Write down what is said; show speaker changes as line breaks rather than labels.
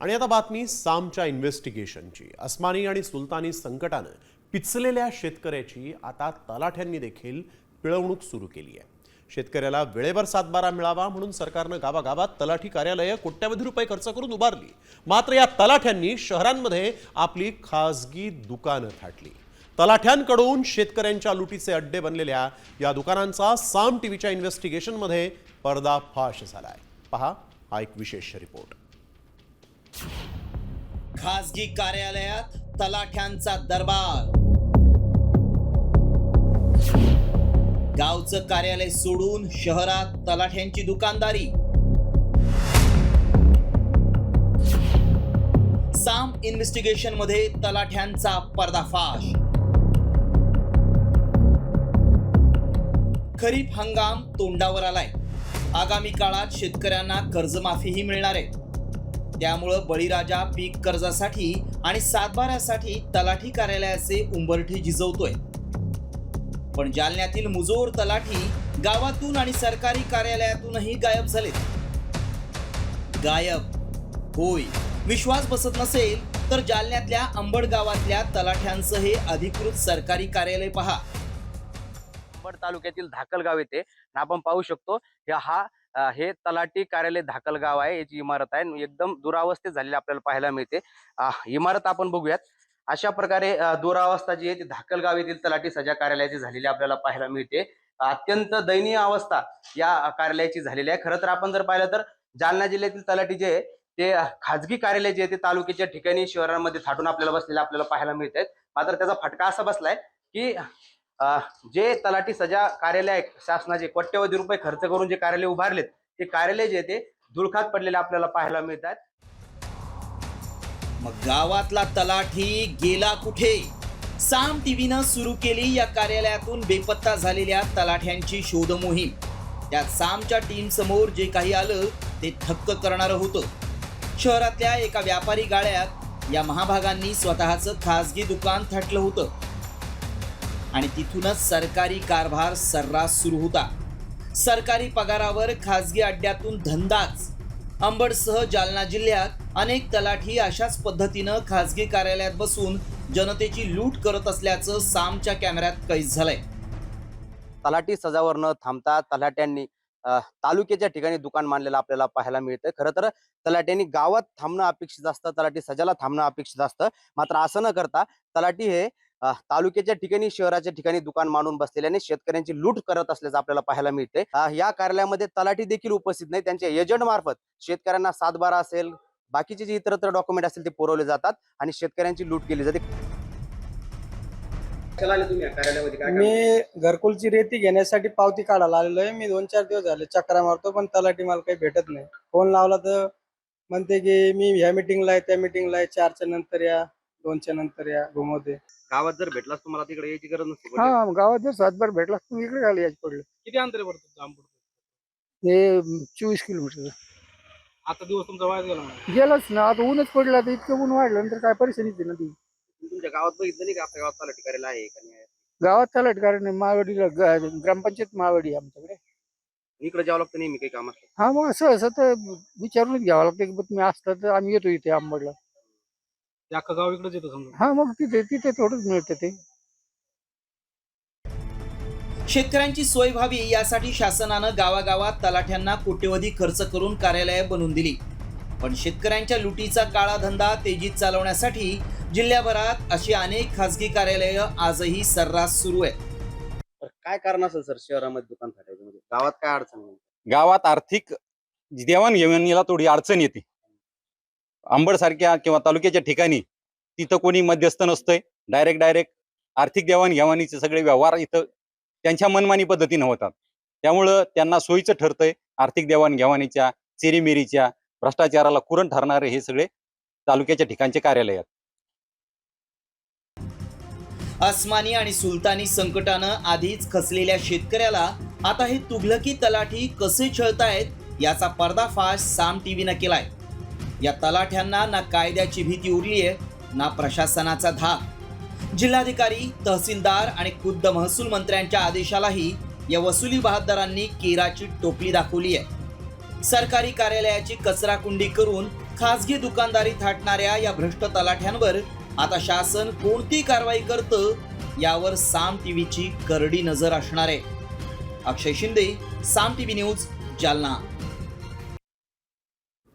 आणि आता बातमी सामच्या इन्व्हेस्टिगेशनची। अस्मानी आणि सुलतानी संकटाने पिचलेल्या शेतकऱ्याची आता तलाठ्यांनी देखील पिळवणूक सुरू केली आहे। शेतकऱ्याला वेळेवर सातबारा मिळावा म्हणून सरकारने गावागावात तलाठी कार्यालये कोट्यवधी रुपये खर्च करून उभारली। मात्र या तलाठ्यांनी शहरांमध्ये आपली खासगी दुकानं थाटली। तलाठ्यांकडून शेतकऱ्यांच्या लुटीचे अड्डे बनलेल्या या दुकानांचा साम टीव्हीच्या इन्व्हेस्टिगेशनमध्ये पर्दाफाश झालाय। पहा हा एक विशेष रिपोर्ट।
खासगी कार्यालयात तलाठ्यांचा दरबार। गावचं कार्यालय सोडून शहरात तलाठ्यांची दुकानदारी। साम इन्व्हेस्टिगेशन मध्ये तलाठ्यांचा पर्दाफाश। खरीप हंगाम तोंडावर आलाय। आगामी काळात शेतकऱ्यांना कर्जमाफीही मिळणार आहे। त्यामुळे बळीराजा पीक कर्जासाठी आणि सातबाऱ्यासाठी तलाठी कार्यालयाचे उंबरठे झिजवतोय। पण जालन्यातील मुजोर तलाठी गावातून आणि सरकारी कार्यालयातूनही गायब झालेत। गायब होय, विश्वास बसत नसेल तर जालन्यातल्या अंबड गावातल्या तलाठ्यांचं हे अधिकृत सरकारी कार्यालय पहा।
अंबड तालुक्यातील धाकलगाव येथे आपण पाहू शकतो हे तलाठी कार्यालय धाकलगाव आहे। याची इमारत आहे, एकदम दुरावस्थेत झालेली आपल्याला पाहायला मिळते। इमारत आपण बघूयात। अशा प्रकारे दुरावस्था जी आहे ती धाकलगाव येथील तलाठी सजा कार्यालयाची झालेली आपल्याला पाहायला मिळते। अत्यंत दयनीय अवस्था या कार्यालयाची झालेली आहे। खरं तर आपण जर पाहिलं तर जालना जिल्ह्यातील तलाठी जे आहे ते खाजगी कार्यालय जे आहे ते तालुक्याच्या ठिकाणी शहरांमध्ये थाटून आपल्याला बसलेले आपल्याला पाहायला मिळत आहेत। मात्र त्याचा फटका असा बसलाय की जे तलाठी सजा कार्यालय आहे, शासनाचे कोट्यवधी रुपये खर्च करून जे कार्यालय उभारलेत ते कार्यालय जे ते धुळखात पडलेले आपल्याला पाहायला मिळतात।
मग गावातला तलाठी गेला कुठे? साम टीव्हीनं सुरू केली या कार्यालयातून बेपत्ता झालेल्या तलाठ्यांची शोध मोहीम। त्यात सामच्या टीम समोर जे काही आलं ते थक्क करणारं होतं। शहरातल्या एका व्यापारी गाळ्यात या महाभागांनी स्वतःचं खासगी दुकान थाटलं होतं आणि तिथूनच सरकारी कारभार सर्रास सुरू होता। सरकारी पगारावर खासगी अड्ड्यातून धंदाच। अंबडसह जालना जिल्ह्यात अनेक तलाठी अशाच पद्धतीनं खासगी कार्यालयात बसून जनतेची लूट करत असल्याचं सामच्या कॅमेऱ्यात कैद झालंय।
तलाठी सजावर न थांबता तलाट्यांनी तालुक्याच्या ठिकाणी दुकान मांडलेलं आपल्याला पाहायला मिळतंय। खरं तर तलाट्यांनी गावात थांबणं अपेक्षित असतं, तलाठी सजाला थांबणं अपेक्षित असतं। मात्र असं न करता तलाठी हे तालुक्याच्या ठिकाणी शहराच्या ठिकाणी दुकान मांडून बसलेल्याने शेतकऱ्यांची लूट करत असल्याचं आपल्याला पाहायला मिळते। या कार्यालयामध्ये तलाठी देखील उपस्थित नाही, त्यांच्या एजंट मार्फत शेतकऱ्यांना सातबारा असेल, बाकीचे जे इतरत्र डॉक्युमेंट असतील ते पुरवले जातात आणि शेतकऱ्यांची लूट केली जाते।
मी घरकुलची रेती घेण्यासाठी पावती काढायला आलेलो आहे। मी 2-4 दिवस झाले चक्रा मारतो, पण तलाठी मला काही भेटत नाही। फोन लावला तर म्हणते की मी ह्या मिटिंगला आहे, त्या मिटिंगला आहे, 4च्या नंतर या, 2च्या नंतर या, घुमवते।
गावात जर भेटलास तुम्हाला तिकडे यायची गरज नसते।
हा, गावात जर सातबार भेटला तुम्ही इकडे आले याच पडलं।
किती अंतर पडतं लांब पडतं?
हे 24 किलोमीटर
आता दिवस तुमचा वाया गेला म्हणा।
गेलाच ना। आता ऊनच पडलं, आता इतकं ऊन वाढलं नंतर काय परिस्थिती आहे ना ती।
तुमच्या गावात बघितलं नाही का आपल्या गावात तलाठी कार्यालय आहे का नाही?
गावात तलाठी कार्यालय माळवाडीला ग्रामपंचायत माळवाडी आमच्याकडे।
इकडे जावं लागतं नेहमी काही काम असतं।
हा, मग असं तर विचारूनच घ्यावं लागतं की तुम्ही असता तर आम्ही येतो इथे अंबडला।
ते अख्खं गाव इकडेच येतं समजा।
हा, मग तिथे थोडंच मिळतं ते।
शेतकऱ्यांची सोय व्हावी यासाठी शासनानं गावागावात तलाठ्यांना कोट्यवधी खर्च करून कार्यालये बनवून दिली। पण शेतकऱ्यांच्या लुटीचा काळा धंदा तेजीत चालवण्यासाठी जिल्ह्याभरात अशी अनेक खासगी कार्यालये आजही सर्रास सुरू आहेत।
काय कारण असेल सर शहरामध्ये दुकान थाटायचं? म्हणजे गावात काय अडचण नाही?
गावात आर्थिक देवाणघेवाणीला थोडी अडचण येते। अंबड सारख्या किंवा तालुक्याच्या ठिकाणी तिथं कोणी मध्यस्थ नसतंय। डायरेक्ट आर्थिक देवाणघेवाणीचे सगळे व्यवहार इथं त्यांच्या मनमानी पद्धतीने होतात। त्यामुळं त्यांना सोयीचं ठरतंय। आर्थिक देवाणघेवाणीच्या, चेरीमेरीच्या, भ्रष्टाचाराला कुरण ठरणारे हे सगळे तालुक्याच्या ठिकाणचे कार्यालय आहेत।
अस्मानी आणि सुलतानी संकटानं आधीच खचलेल्या शेतकऱ्याला आता हे तुघलकी तलाठी कसे छळतायत याचा पर्दाफाश साम टीव्हीनं केलाय। या तलाठ्यांना ना कायद्याची भीती उरलीये ना प्रशासनाचा धाक। जिल्हाधिकारी, तहसीलदार आणि खुद्द महसूल मंत्र्यांच्या आदेशालाही या वसुली बहादरांनी केराची टोपली दाखवली आहे। सरकारी कार्यालयाची कचराकुंडी करून खासगी दुकानदारी थाटणाऱ्या या भ्रष्ट तलाठ्यांवर आता शासन कोणती कारवाई करतं यावर साम टीव्हीची करडी नजर असणार आहे. अक्षय शिंदे, साम टीव्ही न्यूज, जालना.